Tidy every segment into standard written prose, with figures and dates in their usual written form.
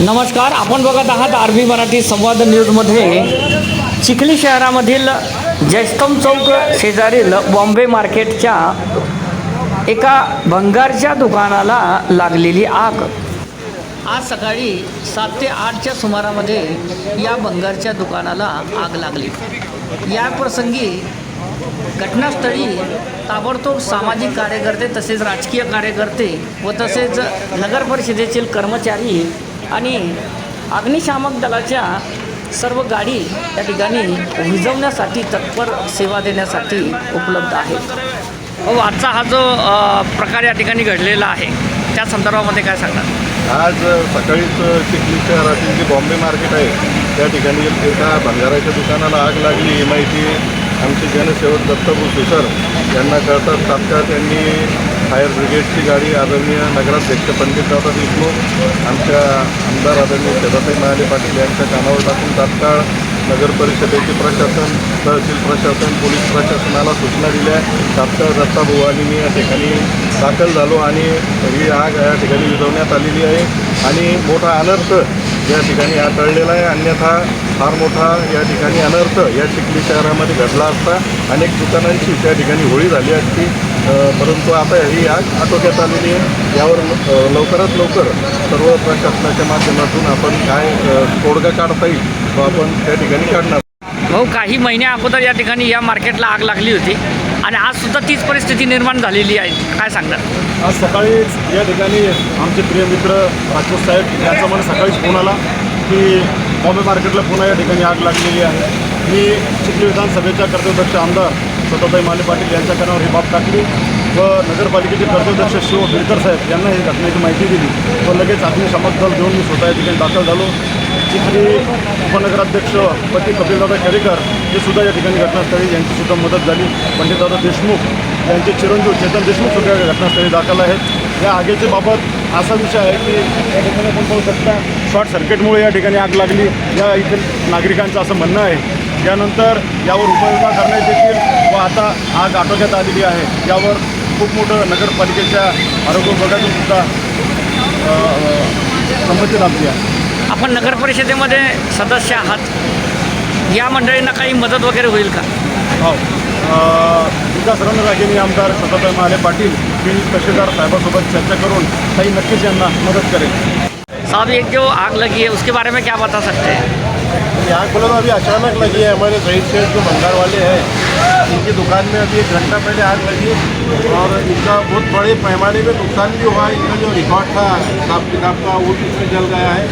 नमस्कार, आपण बघत आहात आरबी मराठी संवाद न्यूजमध्ये. चिखली शहरामधील जयस्तंभ चौक शेजारील बॉम्बे मार्केटच्या एका भंगारच्या दुकानाला लागलेली आग. आज सकाळी 7 ते 8च्या सुमारामध्ये या भंगारच्या दुकानाला आग लागली. या प्रसंगी घटनास्थळी ताबडतोब सामाजिक कार्यकर्ते तसेच राजकीय कार्यकर्ते व तसेच नगर परिषदेतील कर्मचारी आणि अग्निशामक दलाच्या सर्व गाडी या ठिकाणी विझवण्यासाठी तत्पर सेवा देण्यासाठी उपलब्ध आहेत. आजचा हा जो प्रकार या ठिकाणी घडलेला आहे त्या संदर्भामध्ये काय सांगणार? आज सकाळीच चिखली शहरातील जे बॉम्बे मार्केट आहे त्या ठिकाणी एका भंगाराच्या दुकानाला आग लागली ही माहिती आमचे जनसेवक दत्तभूषे सर यांना कळतात तात्काळ त्यांनी फायर ब्रिगेडची गाडी आदरणीय नगराध्यक्ष पंडितदादा देशमुख आमच्या आमदार आदरणीय छत्रपती महाले पाटील यांच्या कानावर टाकून तात्काळ नगर परिषदेचे प्रशासन, तहसील प्रशासन, पोलीस प्रशासनाला सूचना दिल्या. तात्काळ दत्ताभाऊ आणि मी या ठिकाणी दाखल झालो आणि ही आग या ठिकाणी विझवण्यात आलेली आहे आणि मोठा अनर्थ या ठिकाणी हा टळलेला आहे. अन्यथा फार मोठा या ठिकाणी अनर्थ या चिखली शहरामध्ये घडला असता. अनेक दुकानांची त्या ठिकाणी होळी झाली असती, परंतु आता ही आग आटोक्यात आलेली आहे. यावर लवकरात लवकर सर्व प्रशासनाच्या माध्यमातून आपण काय तोडगा काढता येईल तो आपण त्या ठिकाणी काढणार. काही महिन्या अगोदर या ठिकाणी या मार्केटला आग लागली होती आणि आजसुद्धा तीच परिस्थिती निर्माण झालेली आहे. काय सांगणार? आज सकाळीच या ठिकाणी आमचे प्रिय मित्र राजपूत साहेब यांचा मला सकाळीच फोन आला की बॉम्बे मार्केटला पुन्हा या ठिकाणी आग लागलेली आहे. मी चिखली विधानसभेच्या कर्तव्यदक्ष आमदार छत्रपती महाले पाटील यांच्या कानावर ही बाब टाकली व नगरपालिकेचे कर्तव्यदक्ष शिव बिडकर साहेब यांना ही घटनेची माहिती दिली व लगेच अग्निशामक दल घेऊन मी स्वतः या ठिकाणी दाखल झालो. चिखली उपनगराध्यक्ष पती कपिलदादा खेडेकर हे सुद्धा या ठिकाणी घटनास्थळी यांचीसुद्धा मदत झाली. पंडितदादा देशमुख यांचे चिरंजीव चेतन देशमुख सुद्धा घटनास्थळी दाखल आहेत. या आगीच्या बाबत असा विषय आहे की या ठिकाणी आपण पाहू शकता शॉर्ट सर्किटमुळे या ठिकाणी आग लागली या इथं नागरिकांचं असं म्हणणं आहे. यानंतर यावर उपाययोजना करण्यात येतील व आता आग आटोक्यात आलेली आहे. यावर खूप मोठं नगरपालिकेच्या आरोग्य विभागातून सुद्धा संमती लाभली आहे. आपण नगर परिषदेमध्ये सदस्य आहात, या मंडळींना काही मदत वगैरे होईल का? हो, विकास रणरागिणी आमदार छत्रपती महाले पाटील मी तहसीलदार साहेबांसोबत चर्चा करून काही नक्कीच यांना मदत करेल. साहब, एक जो आग लगी है उसके बारे में क्या बता सकते हैं? ये आग बोला तो अभी अचानक लगी है. हमारे शहीद शेख जो भंगार वाले हैं इनकी दुकान में अभी 1 घंटा पहले आग लगी और इनका बहुत बड़े पैमाने में नुकसान भी हुआ. इनका जो रिकॉर्ड था हिसाब किताब का वो इसमें जल गया है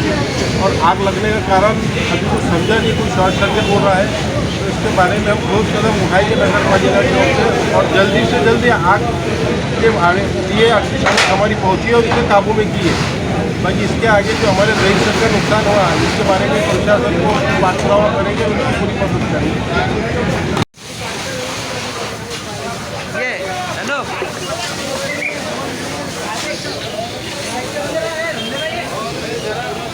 और आग लगने का कारण अभी कुछ समझा नहीं, कुछ शॉर्ट सर्किट हो रहा है. तो इसके बारे में हम ठोस कदम उठाएंगे नगर पालिका की ओर से और जल्दी से जल्दी आग के लिए हमारी पहुँची और इसे काबू में की है. बाकी इसके आगे जो हमारे रजिस्टर का नुकसान हुआ इसके बारे में प्रशासन को पाठपुरावा करेंगे, उनकी पूरी मदद करेंगे.